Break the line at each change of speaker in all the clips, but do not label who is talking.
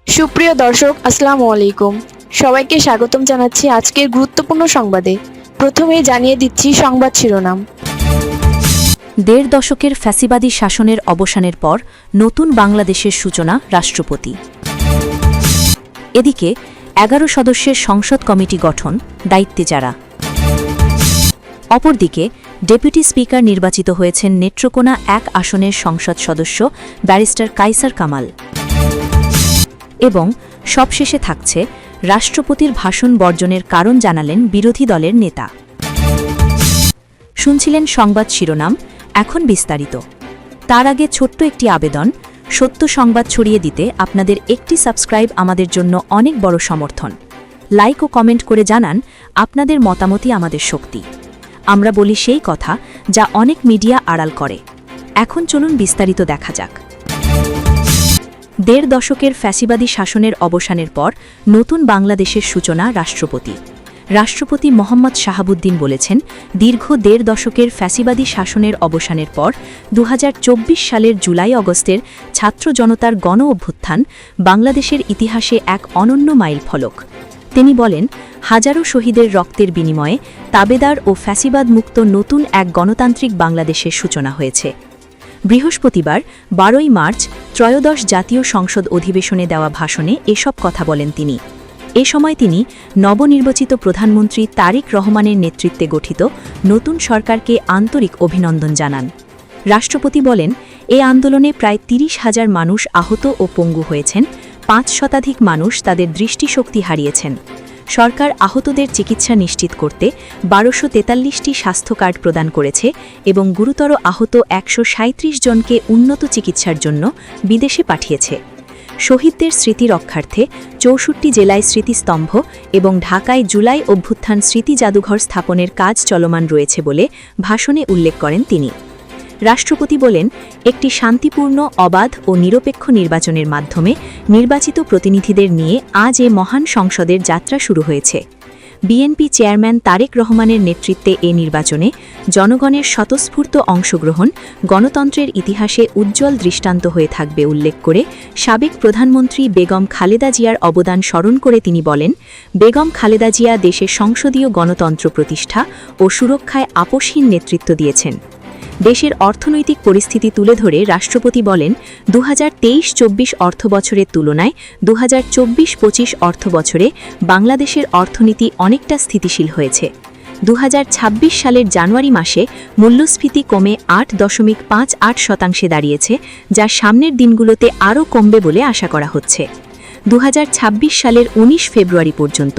সুপ্রিয় দর্শক, আসসালামু আলাইকুম। সবাইকে স্বাগতম জানাচ্ছি আজকের গুরুত্বপূর্ণ সংবাদে। প্রথমেই জানিয়ে দিচ্ছি সংবাদ শিরোনাম।
দেড় দশকের ফ্যাসিবাদী শাসনের অবসানের পর নতুন বাংলাদেশের সূচনা রাষ্ট্রপতি। এদিকে 11 সদস্যের সংসদ কমিটি গঠন, দায়িত্বে যারা। অপরদিকে ডেপুটি স্পিকার নির্বাচিত হয়েছেন নেত্রকোনা 1 আসনের সংসদ সদস্য ব্যারিস্টার কায়সার কামাল। এবং সবশেষে থাকছে রাষ্ট্রপতির ভাষণ বর্জনের কারণ জানালেন বিরোধী দলের নেতা। শুনছিলেন সংবাদ শিরোনাম, এখন বিস্তারিত। তার আগে ছোট্ট একটি আবেদন, সত্য সংবাদ ছড়িয়ে দিতে আপনাদের একটি সাবস্ক্রাইব আমাদের জন্য অনেক বড় সমর্থন। লাইক ও কমেন্ট করে জানান আপনাদের মতামতই আমাদের শক্তি। আমরা বলি সেই কথা যা অনেক মিডিয়া আড়াল করে। এখন চলুন বিস্তারিত দেখা যাক। দেড় দশকের ফ্যাসিবাদী শাসনের অবসানের পর নতুন বাংলাদেশের সূচনা রাষ্ট্রপতি মোহাম্মদ শাহাবুদ্দিন বলেছেন, দীর্ঘ দেড় দশকের ফ্যাসিবাদী শাসনের অবসানের পর 2024 সালের জুলাই অগস্টের ছাত্র জনতার গণ অভ্যুত্থান বাংলাদেশের ইতিহাসে এক অনন্য মাইলফলক। তিনি বলেন, হাজারো শহীদের রক্তের বিনিময়ে তাবেদার ও ফ্যাসিবাদ মুক্ত নতুন এক গণতান্ত্রিক বাংলাদেশের সূচনা হয়েছে। বৃহস্পতিবার 12 মার্চ ত্রয়োদশ জাতীয় সংসদ অধিবেশনে দেওয়া ভাষণে এসব কথা বলেন তিনি। এ সময় তিনি নবনির্বাচিত প্রধানমন্ত্রী তারেক রহমানের নেতৃত্বে গঠিত নতুন সরকারকে আন্তরিক অভিনন্দন জানান। রাষ্ট্রপতি বলেন, এ আন্দোলনে প্রায় 30,000 মানুষ আহত ও পঙ্গু হয়েছেন, 5 শতাধিক মানুষ তাদের দৃষ্টিশক্তি হারিয়েছেন। সরকার আহতদের চিকিৎসা নিশ্চিত করতে 1243টি স্বাস্থ্য কার্ড প্রদান করেছে এবং গুরুতর আহত 137 জনকে উন্নত চিকিৎসার জন্য বিদেশে পাঠিয়েছে। শহীদদের স্মৃতি রক্ষার্থে 64 জেলায় স্মৃতিস্তম্ভ এবং ঢাকায় জুলাই অভ্যুত্থান স্মৃতি জাদুঘর স্থাপনের কাজ চলমান রয়েছে বলে ভাষণে উল্লেখ করেন তিনি। রাষ্ট্রপতি বলেন, একটি শান্তিপূর্ণ, অবাধ ও নিরপেক্ষ নির্বাচনের মাধ্যমে নির্বাচিত প্রতিনিধিদের নিয়ে আজ এ মহান সংসদের যাত্রা শুরু হয়েছে। বিএনপি চেয়ারম্যান তারেক রহমানের নেতৃত্বে এ নির্বাচনে জনগণের স্বতঃস্ফূর্ত অংশগ্রহণ গণতন্ত্রের ইতিহাসে উজ্জ্বল দৃষ্টান্ত হয়ে থাকবে উল্লেখ করে সাবেক প্রধানমন্ত্রী বেগম খালেদা জিয়ার অবদান স্মরণ করে তিনি বলেন, বেগম খালেদা জিয়া দেশে সংসদীয় গণতন্ত্র প্রতিষ্ঠা ও সুরক্ষায় আপোষহীন নেতৃত্ব দিয়েছেন। দেশের অর্থনৈতিক পরিস্থিতি তুলে ধরে রাষ্ট্রপতি বলেন, 2023-24 অর্থবছরের তুলনায় 2024-25 অর্থবছরে বাংলাদেশের অর্থনীতি অনেকটা স্থিতিশীল হয়েছে। 2026 সালের জানুয়ারি মাসে মূল্যস্ফীতি কমে 8.58% দাঁড়িয়েছে, যা সামনের দিনগুলোতে আরও কমবে বলে আশা করা হচ্ছে। 2026 সালের 19 ফেব্রুয়ারি পর্যন্ত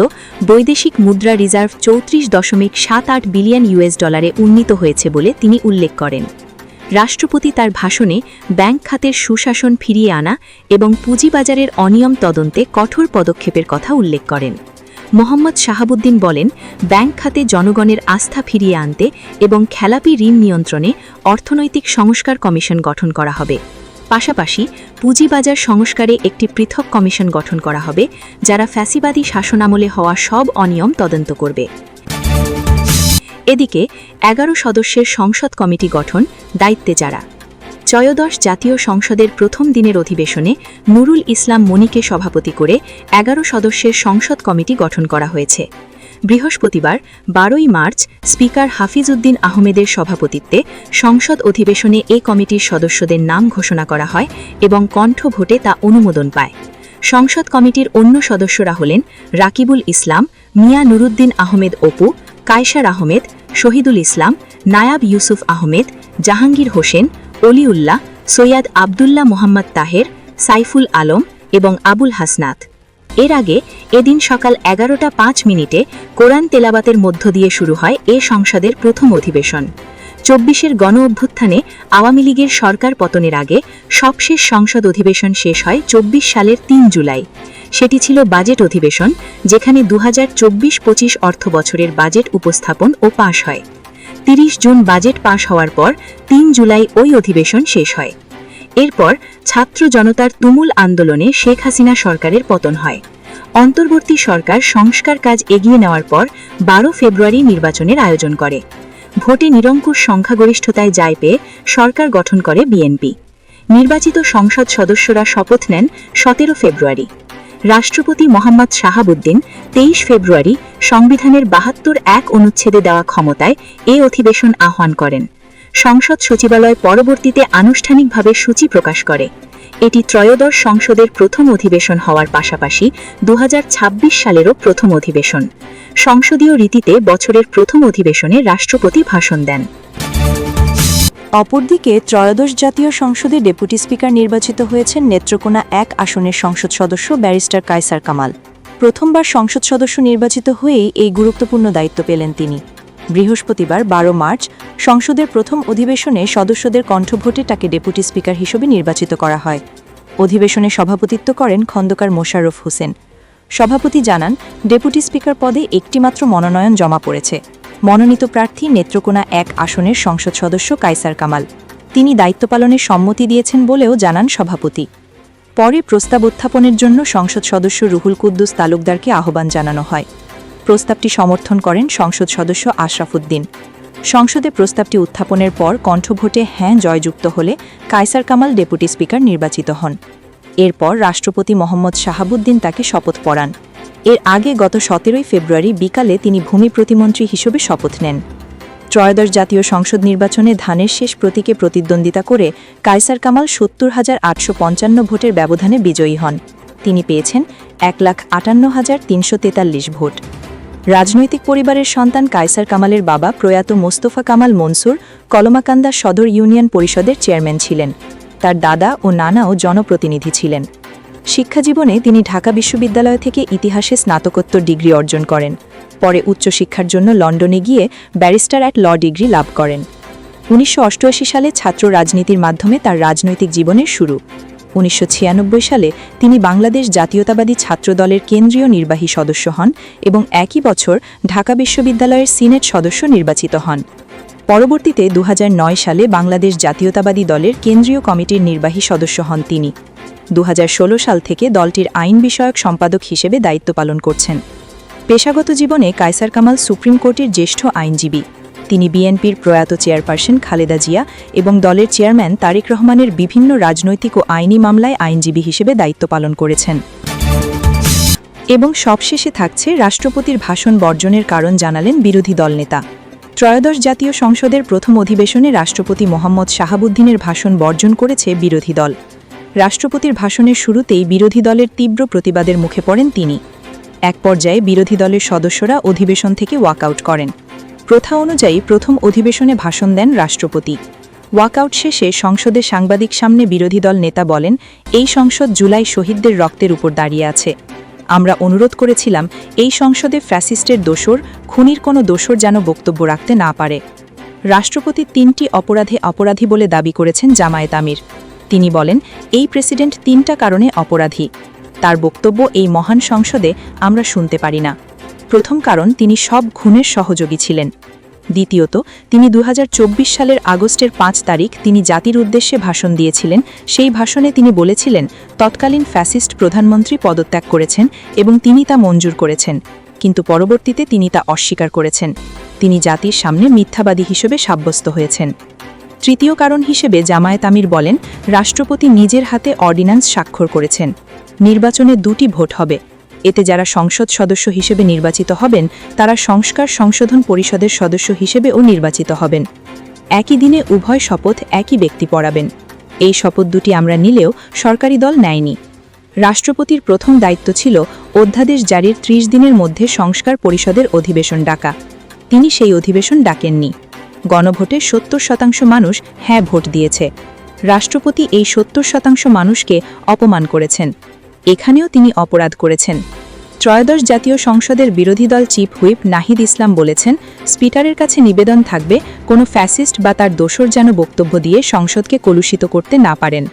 বৈদেশিক মুদ্রা রিজার্ভ 34.78 বিলিয়ন ডলারে উন্নীত হয়েছে বলে তিনি উল্লেখ করেন। রাষ্ট্রপতি তার ভাষণে ব্যাংক খাতের সুশাসন ফিরিয়ে আনা এবং পুঁজিবাজারের অনিয়ম তদন্তে কঠোর পদক্ষেপের কথা উল্লেখ করেন। মোহাম্মদ শাহাবুদ্দিন বলেন, ব্যাংক খাতে জনগণের আস্থা ফিরিয়ে আনতে এবং খেলাপি ঋণ নিয়ন্ত্রণে অর্থনৈতিক সংস্কার কমিশন গঠন করা হবে। পাশাপাশি পুঁজিবাজার সংস্কারে একটি পৃথক কমিশন গঠন করা হবে, যারা ফ্যাসিবাদী শাসনামলে হওয়া সব অনিয়ম তদন্ত করবে। এদিকে 11 সদস্যের সংসদ কমিটি গঠন, দায়িত্বে যারা। ত্রয়োদশ জাতীয় সংসদের প্রথম দিনের অধিবেশনে নুরুল ইসলাম মনিকে সভাপতি করে 11 সদস্যের সংসদ কমিটি গঠন করা হয়েছে। বৃহস্পতিবার 12 মার্চ স্পিকার হাফিজ উদ্দিন আহমেদের সভাপতিত্বে সংসদ অধিবেশনে এ কমিটির সদস্যদের নাম ঘোষণা করা হয় এবং কণ্ঠ ভোটে তা অনুমোদন পায়। সংসদ কমিটির অন্য সদস্যরা হলেন রাকিবুল ইসলাম, মিয়া নুরুদ্দিন আহমেদ অপু, কায়সার আহমেদ, শহীদুল ইসলাম, নায়াব ইউসুফ আহমেদ, জাহাঙ্গীর হোসেন, অলিউল্লাহ, সৈয়দ আবদুল্লাহ মোহাম্মদ তাহের, সাইফুল আলম এবং আবুল হাসনাত। এর আগে এদিন সকাল 11:05 কোরআন তেলাওয়াতের মধ্য দিয়ে শুরু হয় এ সংসদের প্রথম অধিবেশন। 24-এর গণ অভ্যুত্থানে আওয়ামী লীগের সরকার পতনের আগে সবশেষ সংসদ অধিবেশন শেষ হয় 24 সালের 3 জুলাই। সেটি ছিল বাজেট অধিবেশন, যেখানে 2024-25 অর্থ বছরের বাজেট উপস্থাপন ও পাশ হয়। 30 জুন বাজেট পাশ হওয়ার পর 3 জুলাই ওই অধিবেশন শেষ হয়। এরপর ছাত্র জনতার তুমুল আন্দোলনে শেখ হাসিনা সরকারের পতন হয়। অন্তর্বর্তী সরকার সংস্কার কাজ এগিয়ে নেওয়ার পর 12 ফেব্রুয়ারি নির্বাচনের আয়োজন করে। ভোটে নিরঙ্কুশ সংখ্যাগরিষ্ঠতায় জয় পেয়ে সরকার গঠন করে বিএনপি। নির্বাচিত সংসদ সদস্যরা শপথ নেন 17 ফেব্রুয়ারি। রাষ্ট্রপতি মোহাম্মদ শাহাবুদ্দিন 23 ফেব্রুয়ারি সংবিধানের 72(1) অনুচ্ছেদে দেওয়া ক্ষমতায় এ অধিবেশন আহ্বান করেন। সংসদ সচিবালয় পরবর্তীতে আনুষ্ঠানিকভাবে সূচি প্রকাশ করে। এটি ত্রয়োদশ সংসদের প্রথম অধিবেশন হওয়ার পাশাপাশি 2026 সালেরও প্রথম অধিবেশন। সংসদীয় রীতিতে বছরের প্রথম অধিবেশনে রাষ্ট্রপতি ভাষণ দেন।
অপরদিকে ত্রয়োদশ জাতীয় সংসদে ডেপুটি স্পিকার নির্বাচিত হয়েছেন নেত্রকোনা 1 আসনের সংসদ সদস্য ব্যারিস্টার কায়সার কামাল। প্রথমবার সংসদ সদস্য নির্বাচিত হয়েই এই গুরুত্বপূর্ণ দায়িত্ব পেলেন তিনি। বৃহস্পতিবার 12 মার্চ সংসদের প্রথম অধিবেশনে সদস্যদের কণ্ঠভোটে তাকে ডেপুটি স্পিকার হিসেবে নির্বাচিত করা হয়। অধিবেশনে সভাপতিত্ব করেন খন্দকার মোশাররফ হোসেন। সভাপতি জানান, ডেপুটি স্পিকার পদে একটিমাত্র মনোনয়ন জমা পড়েছে। মনোনীত প্রার্থী নেত্রকোনা 1 আসনের সংসদ সদস্য কায়সার কামাল। তিনি দায়িত্ব পালনের সম্মতি দিয়েছেন বলেও জানান সভাপতি। পরে প্রস্তাব উত্থাপনের জন্য সংসদ সদস্য রুহুল কুদ্দুস তালুকদারকে আহ্বান জানানো হয়। প্রস্তাবটি সমর্থন করেন সংসদ সদস্য আশরাফ উদ্দিন। সংসদে প্রস্তাবটি উত্থাপনের পর কণ্ঠভোটে হ্যাঁ জয়যুক্ত হলে কায়সার কামাল ডেপুটি স্পিকার নির্বাচিত হন। এরপর রাষ্ট্রপতি মোহাম্মদ শাহাবুদ্দিন তাকে শপথ পড়ান। এর আগে গত 17 ফেব্রুয়ারি বিকালে তিনি ভূমি প্রতিমন্ত্রী হিসেবে শপথ নেন। ত্রয়োদশ জাতীয় সংসদ নির্বাচনে ধানের শেষ প্রতীকে প্রতিদ্বন্দ্বিতা করে কায়সার কামাল 70,855 ভোটের ব্যবধানে বিজয়ী হন। তিনি পেয়েছেন 1,58,343 ভোট। রাজনৈতিক পরিবারের সন্তান কায়সার কামালের বাবা প্রয়াত মোস্তফা কামাল মনসুর কলমাকান্দা সদর ইউনিয়ন পরিষদের চেয়ারম্যান ছিলেন। তার দাদা ও নানাও জনপ্রতিনিধি ছিলেন। শিক্ষাজীবনে তিনি ঢাকা বিশ্ববিদ্যালয় থেকে ইতিহাসে স্নাতকোত্তর ডিগ্রি অর্জন করেন। পরে উচ্চশিক্ষার জন্য লন্ডনে গিয়ে ব্যারিস্টার অ্যাট ল ডিগ্রি লাভ করেন। 1988 সালে ছাত্র রাজনীতির মাধ্যমে তার রাজনৈতিক জীবনের শুরু। 1996 সালে তিনি বাংলাদেশ জাতীয়তাবাদী ছাত্রদলের কেন্দ্রীয় নির্বাহী সদস্য হন এবং একই বছর ঢাকা বিশ্ববিদ্যালয়ের সিনেট সদস্য নির্বাচিত হন। পরবর্তীতে 2009 সালে বাংলাদেশ জাতীয়তাবাদী দলের কেন্দ্রীয় কমিটির নির্বাহী সদস্য হন তিনি। 2016 সাল থেকে দলটির আইন বিষয়ক সম্পাদক হিসেবে দায়িত্ব পালন করছেন। পেশাগত জীবনে কায়সার কামাল সুপ্রিম কোর্টের জ্যেষ্ঠ আইনজীবী। তিনি বিএনপির প্রয়াত চেয়ারপারসন খালেদা জিয়া এবং দলের চেয়ারম্যান তারেক রহমানের বিভিন্ন রাজনৈতিক ও আইনি মামলায় আইনজীবী হিসেবে দায়িত্ব পালন করেছেন। এবং সবশেষে থাকছে রাষ্ট্রপতির ভাষণ বর্জনের কারণ জানালেন বিরোধী দলনেতা। ত্রয়োদশ জাতীয় সংসদের প্রথম অধিবেশনে রাষ্ট্রপতি মোহাম্মদ শাহাবুদ্দিনের ভাষণ বর্জন করেছে বিরোধী দল। রাষ্ট্রপতির ভাষণের শুরুতেই বিরোধী দলের তীব্র প্রতিবাদের মুখে পড়েন তিনি। এক পর্যায়ে বিরোধী দলের সদস্যরা অধিবেশন থেকে ওয়াকআউট করেন। প্রথা অনুযায়ী প্রথম অধিবেশনে ভাষণ দেন রাষ্ট্রপতি। ওয়াকআউট শেষে সংসদের সাংবাদিক সামনে বিরোধী দল নেতা বলেন, এই সংসদ জুলাই শহীদদের রক্তের উপর দাঁড়িয়ে আছে। আমরা অনুরোধ করেছিলাম এই সংসদে ফ্যাসিস্টের দোসর, খুনির কোনো দোসর যেন বক্তব্য রাখতে না পারে। রাষ্ট্রপতি 3টি অপরাধে অপরাধী বলে দাবি করেছেন জামায়াত আমির। তিনি বলেন, এই প্রেসিডেন্ট 3টা কারণে অপরাধী। তার বক্তব্য এই মহান সংসদে আমরা শুনতে পারি না। প্রথম কারণ, তিনি সব খুনের সহযোগী ছিলেন। দ্বিতীয়ত, তিনি 2024 সালের আগস্টের 5 তারিখ তিনি জাতির উদ্দেশ্যে ভাষণ দিয়েছিলেন। সেই ভাষণে তিনি বলেছিলেন তৎকালীন ফ্যাসিস্ট প্রধানমন্ত্রী পদত্যাগ করেছেন এবং তিনি তা মঞ্জুর করেছেন, কিন্তু পরবর্তীতে তিনি তা অস্বীকার করেছেন। তিনি জাতির সামনে মিথ্যাবাদী হিসেবে সাব্যস্ত হয়েছেন। তৃতীয় কারণ হিসেবে জামায়াত আমির বলেন, রাষ্ট্রপতি নিজের হাতে অর্ডিন্যান্স স্বাক্ষর করেছেন। নির্বাচনে 2টি ভোট হবে। এতে যারা সংসদ সদস্য হিসেবে নির্বাচিত হবেন তারা সংস্কার সংশোধন পরিষদের সদস্য হিসেবেও নির্বাচিত হবেন। একই দিনে উভয় শপথ একই ব্যক্তি পড়াবেন। এই শপথ দুটি আমরা নিলেও সরকারি দল নেয়নি। রাষ্ট্রপতির প্রথম দায়িত্ব ছিল অধ্যাদেশ জারির 30 দিনের মধ্যে সংস্কার পরিষদের অধিবেশন ডাকা। তিনি সেই অধিবেশন ডাকেননি। গণভোটে 70% মানুষ হ্যাঁ ভোট দিয়েছে। রাষ্ট্রপতি এই 70% মানুষকে অপমান করেছেন। এখানেও তিনি অপরাধ করেছেন। ত্রয়োদশ জাতীয় সংসদের বিরোধী দল চিফ হুইপ নাহিদ ইসলাম বলেছেন, স্পিকারের কাছে নিবেদন থাকবে কোনো ফ্যাসিস্ট বা তার দোসর যেন বক্তব্য দিয়ে সংসদকে কলুষিত করতে না পারেন।